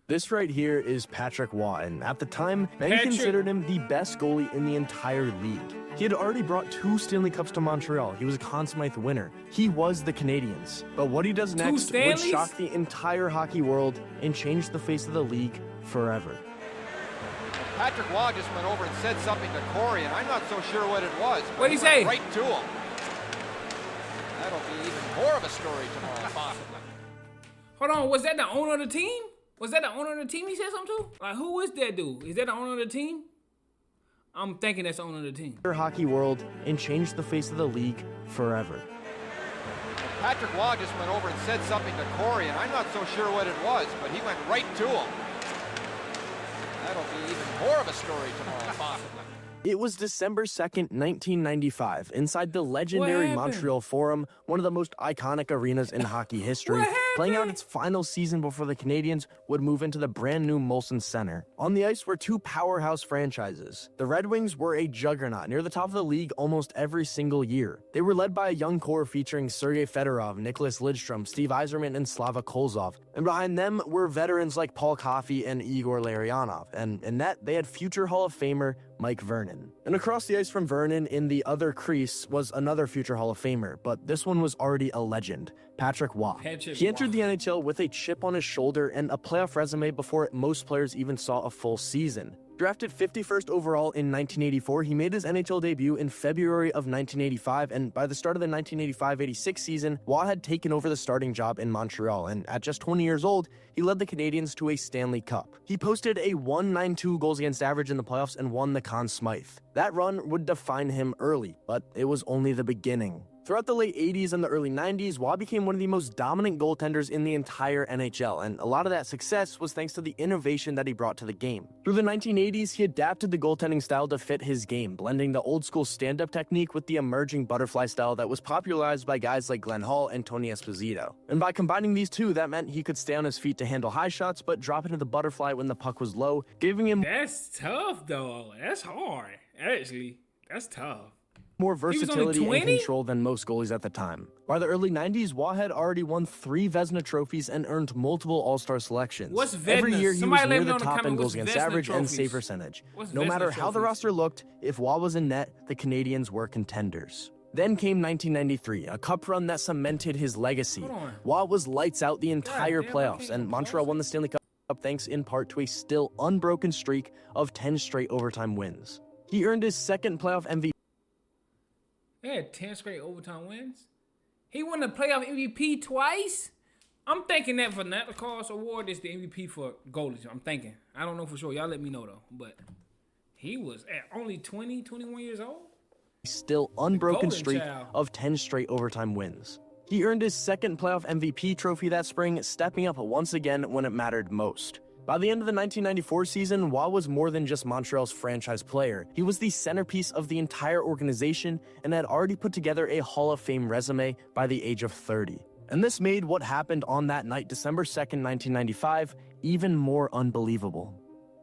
This right here is Patrick Waugh, and at the time, many considered him the best goalie in the entire league. He had already brought 2 Stanley Cups to Montreal. He was a Conn Smythe winner. He was the Canadiens. But what he does next would shock the entire hockey world and change the face of the league forever. Patrick Waugh just went over and said something to Corey, and I'm not so sure what it was. What'd he say? Right to him. That'll be even more of a story tomorrow, possibly. Hold on, was that the owner of the team? Was that the owner of the team he said something to? Like, who is that dude? Is that the owner of the team? I'm thinking that's the owner of the team. Hockey world and change the face of the league forever. Patrick Waugh just went over and said something to Corey, and I'm not so sure what it was, but he went right to him. That'll be even more of a story tomorrow, possibly. It was December 2nd, 1995, inside the legendary Montreal Forum, one of the most iconic arenas in hockey history, playing out its final season before the Canadiens would move into the brand new Molson Center. On the ice were 2 powerhouse franchises. The Red Wings were a juggernaut, near the top of the league almost every single year. They were led by a young core featuring Sergei Fedorov, Nicholas Lidstrom, Steve Yzerman, and Slava Kolzov. And behind them were veterans like Paul Coffey and Igor Larionov. And in net, they had future Hall of Famer Mike Vernon. And across the ice from Vernon in the other crease was another future Hall of Famer, but this one was already a legend, Patrick Waugh. He entered the NHL with a chip on his shoulder and a playoff resume before most players even saw a full season. Drafted 51st overall in 1984, he made his NHL debut in February of 1985, and by the start of the 1985-86 season, Waugh had taken over the starting job in Montreal, and at just 20 years old, he led the Canadiens to a Stanley Cup. He posted a .192 goals against average in the playoffs and won the Conn Smythe. That run would define him early, but it was only the beginning. Throughout the late 80s and the early 90s, Waugh became one of the most dominant goaltenders in the entire NHL, and a lot of that success was thanks to the innovation that he brought to the game. Through the 1980s, he adapted the goaltending style to fit his game, blending the old-school stand-up technique with the emerging butterfly style that was popularized by guys like Glenn Hall and Tony Esposito. And by combining these two, that meant he could stay on his feet to handle high shots, but drop into the butterfly when the puck was low, giving him— That's tough, though. That's hard. Actually, that's tough. More versatility and control than most goalies at the time. By the early 90s, Waugh had already won 3 Vezina trophies and earned multiple All-Star selections. What's Vezina? Every year he was near the top in goals against average and save percentage. No matter how the roster looked, if Waugh was in net, the Canadiens were contenders. Then came 1993, a cup run that cemented his legacy. Waugh was lights out the entire playoffs, and Montreal won the Stanley Cup thanks in part to a still unbroken streak of 10 straight overtime wins. He earned his 2nd playoff MVP. They had 10 straight overtime wins. He won the playoff MVP twice. I'm thinking that for not the Carlos Award is the MVP for goalies. I'm thinking. I don't know for sure. Y'all let me know, though. But he was at only 20, 21 years old. Still unbroken streak of 10 straight overtime wins. He earned his 2nd playoff MVP trophy that spring, stepping up once again when it mattered most. By the end of the 1994 season, Waugh was more than just Montreal's franchise player. He was the centerpiece of the entire organization and had already put together a Hall of Fame resume by the age of 30. And this made what happened on that night, December 2nd, 1995, even more unbelievable.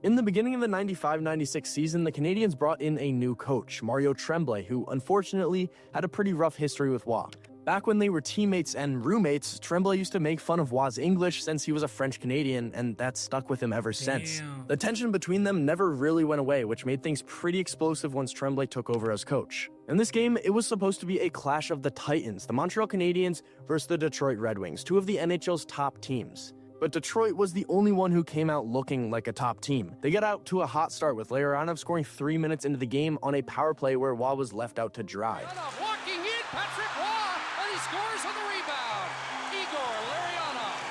In the beginning of the 95-96 season, the Canadiens brought in a new coach, Mario Tremblay, who unfortunately had a pretty rough history with Waugh. Back when they were teammates and roommates, Tremblay used to make fun of Waugh's English since he was a French-Canadian, and that stuck with him ever since. The tension between them never really went away, which made things pretty explosive once Tremblay took over as coach. In this game, it was supposed to be a clash of the Titans, the Montreal Canadiens versus the Detroit Red Wings, 2 of the NHL's top teams. But Detroit was the only one who came out looking like a top team. They got out to a hot start with Larionov scoring 3 minutes into the game on a power play where Waugh was left out to dry. Walking in, Patrick Waugh, and he scores on the rebound. Igor Larionov.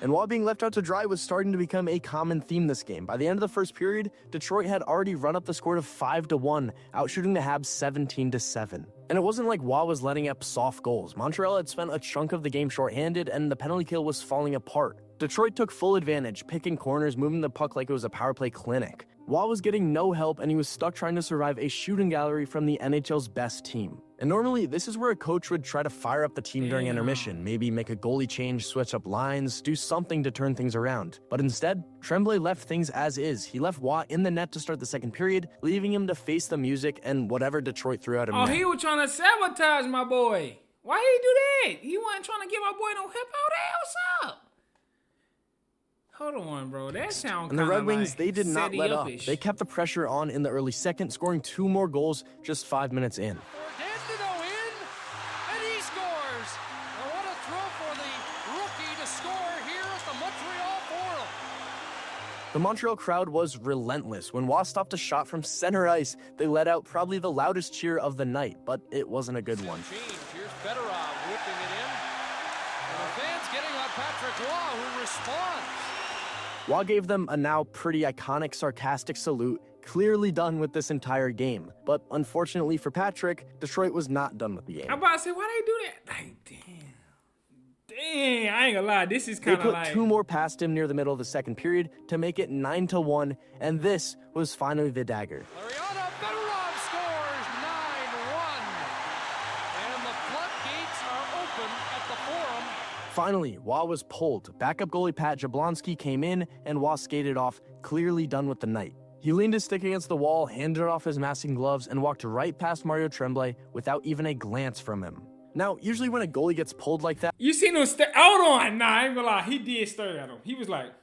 And Waugh being left out to dry was starting to become a common theme this game. By the end of the first period, Detroit had already run up the score to 5-1, outshooting the Habs 17-7. And it wasn't like Waugh was letting up soft goals. Montreal had spent a chunk of the game shorthanded, and the penalty kill was falling apart. Detroit took full advantage, picking corners, moving the puck like it was a power play clinic. Waugh was getting no help, and he was stuck trying to survive a shooting gallery from the NHL's best team. And normally, this is where a coach would try to fire up the team during intermission, maybe make a goalie change, switch up lines, do something to turn things around. But instead, Tremblay left things as is. He left Waugh in the net to start the second period, leaving him to face the music and whatever Detroit threw at him. Oh, he was trying to sabotage my boy. Why he do that? He wasn't trying to give our boy no hip out there. What's up? Hold on, bro. That sounds And the Red Wings, like they did not let up. Seti-up-ish. They kept the pressure on in the early second, scoring 2 more goals just 5 minutes in. Dandenault in, and he scores. And what a throw for the rookie to score here at the Montreal Forum. The Montreal crowd was relentless. When Waugh stopped a shot from center ice, they let out probably the loudest cheer of the night, but it wasn't a good one. Change. Here's Fedorov whipping it in. And the fans getting on Patrick Waugh, who responds. Waugh gave them a now pretty iconic sarcastic salute, clearly done with this entire game. But unfortunately for Patrick, Detroit was not done with the game. I'm about to say, why they do that? Like, damn, I ain't gonna lie. This is They kind of put like 2 more past him near the middle of the second period to make it 9-1, and this was finally the dagger. Mariana Fedorov scores 9-1. And the floodgates are open at the Forum. Finally, Waugh was pulled. Backup goalie Pat Jablonski came in, and Waugh skated off, clearly done with the night. He leaned his stick against the wall, handed off his masking gloves, and walked right past Mario Tremblay without even a glance from him. Now, usually when a goalie gets pulled like that, you seen him stare. Hold on, nah, I ain't gonna lie. He did stare at him. He was like,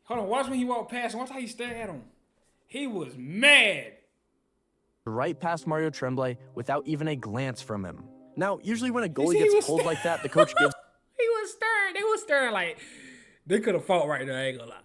hold on, watch when he walked past him. Watch how he stared at him. He was mad. right past Mario Tremblay without even a glance from him. Now, usually when a goalie he gets was pulled like that, the coach gives He was staring. They was staring like they could have fought right there. I ain't gonna lie.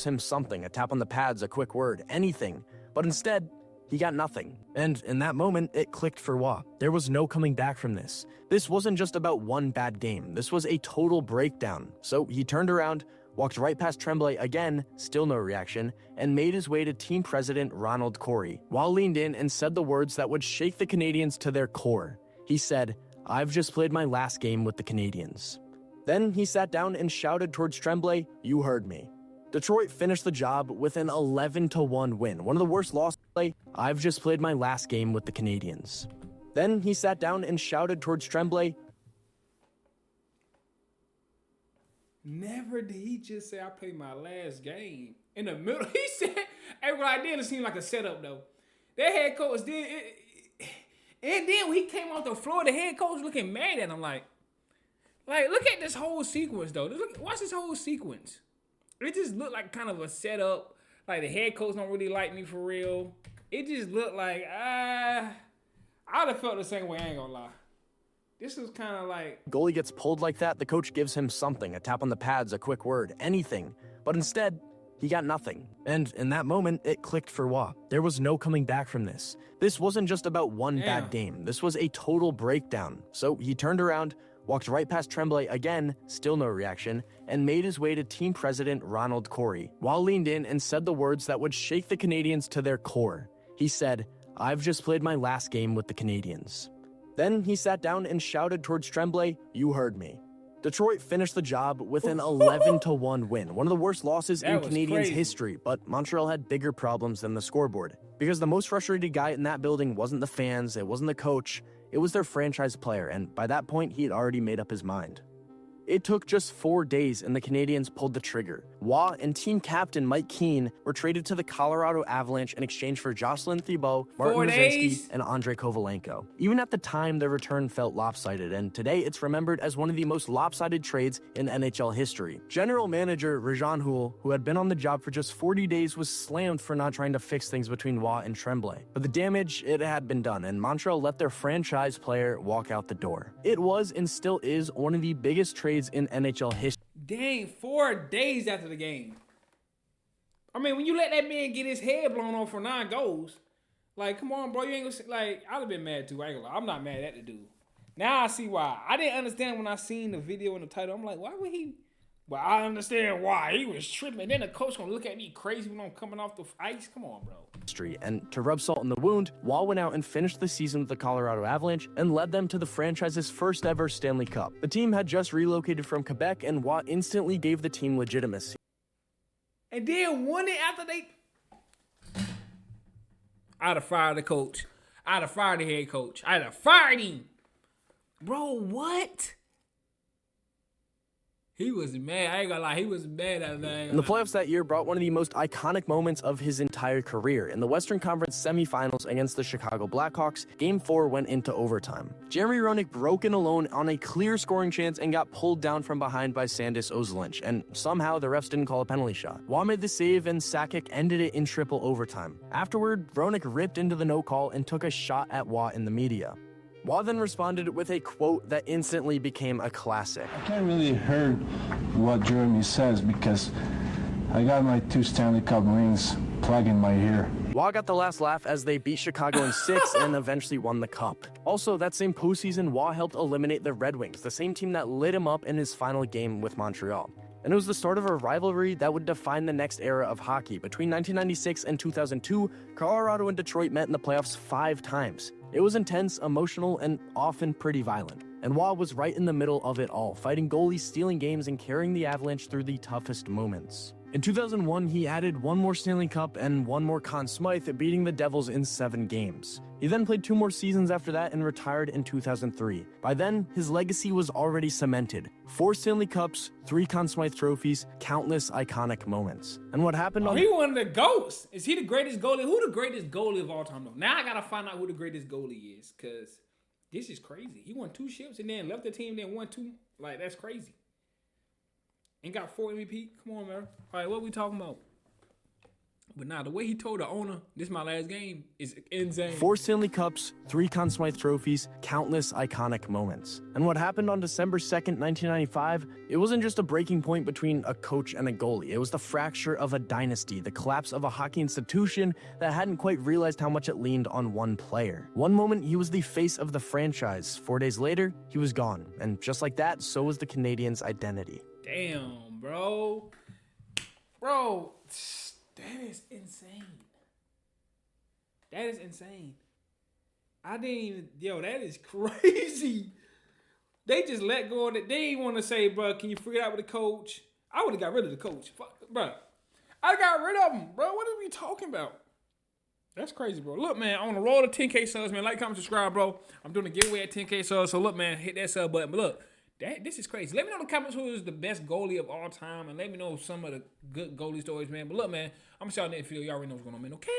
him something, a tap on the pads, a quick word, anything. But instead, he got nothing. And in that moment, it clicked for Waugh. There was no coming back from this. This wasn't just about one bad game. This was a total breakdown. So he turned around, walked right past Tremblay again, still no reaction, and made his way to team president Ronald Corey. Waugh leaned in and said the words that would shake the Canadiens to their core. He said, "I've just played my last game with the Canadiens." Then he sat down and shouted towards Tremblay, "You heard me." Detroit finished the job with an 11-1 win, one of the worst losses. "I've just played my last game with the Canadiens." Then he sat down and shouted towards Tremblay, Never did he just say I played my last game in the middle. He said, "Hey, what I did, it seemed like a setup though." That head coach did it, and then when he came off the floor, the head coach looking mad at him, like look at this whole sequence though. Watch this whole sequence. It just looked like kind of a setup. Like the head coach don't really like me for real. It just looked like I'd have felt the same way. I ain't gonna lie. This was kind of like goalie gets pulled like that, the coach gives him something, a tap on the pads, a quick word, anything. But instead, he got nothing. And in that moment, it clicked for Waugh. There was no coming back from this. This wasn't just about one bad game. This was a total breakdown. So he turned around, walked right past Tremblay again, still no reaction, and made his way to team president Ronald Corey. Waugh leaned in and said the words that would shake the Canadiens to their core. He said, "I've just played my last game with the Canadiens." Then he sat down and shouted towards Tremblay, "You heard me." Detroit finished the job with an 11-1 win, one of the worst losses in Canadiens crazy. history, but Montreal had bigger problems than the scoreboard. Because the most frustrated guy in that building wasn't the fans, it wasn't the coach, it was their franchise player, and by that point, he had already made up his mind. It took just 4 days and the Canadiens pulled the trigger. Waugh and team captain Mike Keane were traded to the Colorado Avalanche in exchange for Jocelyn Thibault, Martin 4 days? Ruzinski, and Andrei Kovalenko. Even at the time, their return felt lopsided, and today it's remembered as one of the most lopsided trades in NHL history. General manager Rajan Houle, who had been on the job for just 40 days, was slammed for not trying to fix things between Waugh and Tremblay. But the damage, it had been done, and Montreal let their franchise player walk out the door. It was and still is one of the biggest trades in NHL history. dang 4 days after the game. I mean, when you let that man get his head blown off for 9 goals, like, come on, bro, you ain't gonna like. I'd have been mad too. I ain't gonna lie. I'm not mad at the dude. Now I see why. I didn't understand when I seen the video and the title. I'm like, why would he? Well, I understand why he was tripping. Then the coach gonna look at me crazy when I'm coming off the ice. Come on, bro. And to rub salt in the wound, Waugh went out and finished the season with the Colorado Avalanche and led them to the franchise's first ever Stanley Cup. The team had just relocated from Quebec, and Waugh instantly gave the team legitimacy. And then won it after they. I'd have fired the coach. I'd have fired the head coach. I'd have fired him. Bro, what? He was mad. I ain't gonna lie. He was mad at that. And the playoffs that year brought one of the most iconic moments of his entire career. In the Western Conference semifinals against the Chicago Blackhawks, Game 4 went into overtime. Jeremy Roenick broke in alone on a clear scoring chance and got pulled down from behind by Sandis Ozolinsh, and somehow the refs didn't call a penalty shot. Waugh made the save and Sakic ended it in triple overtime. Afterward, Roenick ripped into the no call and took a shot at Waugh in the media. Waugh then responded with a quote that instantly became a classic. I can't really hear what Jeremy says because I got my 2 Stanley Cup rings plugged in my ear. Waugh got the last laugh as they beat Chicago in 6 and eventually won the cup. Also, that same postseason, Waugh helped eliminate the Red Wings, the same team that lit him up in his final game with Montreal. And it was the start of a rivalry that would define the next era of hockey. Between 1996 and 2002, Colorado and Detroit met in the playoffs 5 times. It was intense, emotional, and often pretty violent. And Waugh was right in the middle of it all, fighting goalies, stealing games, and carrying the Avalanche through the toughest moments. In 2001, he added 1 more Stanley Cup and 1 more Conn Smythe, beating the Devils in 7 games. He then played 2 more seasons after that and retired in 2003. By then, his legacy was already cemented. 4 Stanley Cups, 3 Conn Smythe trophies, countless iconic moments. And what happened on... He one of the GOATs. Is he the greatest goalie? Who the greatest goalie of all time, though? Now I gotta find out who the greatest goalie is, because this is crazy. He won 2 ships and then left the team, then won 2. Like, that's crazy. And got 4 MVP. Come on, man. All right, what we talking about? But nah, the way he told the owner, this is my last game, is insane. 4 Stanley Cups, 3 Conn Smythe trophies, countless iconic moments. And what happened on December 2nd, 1995, it wasn't just a breaking point between a coach and a goalie. It was the fracture of a dynasty, the collapse of a hockey institution that hadn't quite realized how much it leaned on one player. One moment, he was the face of the franchise. 4 days later, he was gone. And just like that, so was the Canadiens' identity. Damn, bro. Bro, that is insane. That is insane. I didn't even, that is crazy. They just let go of it. They didn't want to say, bro, can you figure it out with the coach? I would have got rid of the coach. Fuck, bro. I got rid of him, bro. What are we talking about? That's crazy, bro. Look, man, on the roll to 10K subs, man. Like, comment, subscribe, bro. I'm doing a giveaway at 10K subs. So, look, man, hit that sub button. But look, this is crazy. Let me know in the comments who is the best goalie of all time. And let me know some of the good goalie stories, man. But look, man, I'm going to see y'all in the next video. Y'all already know what's going on, man. Okay,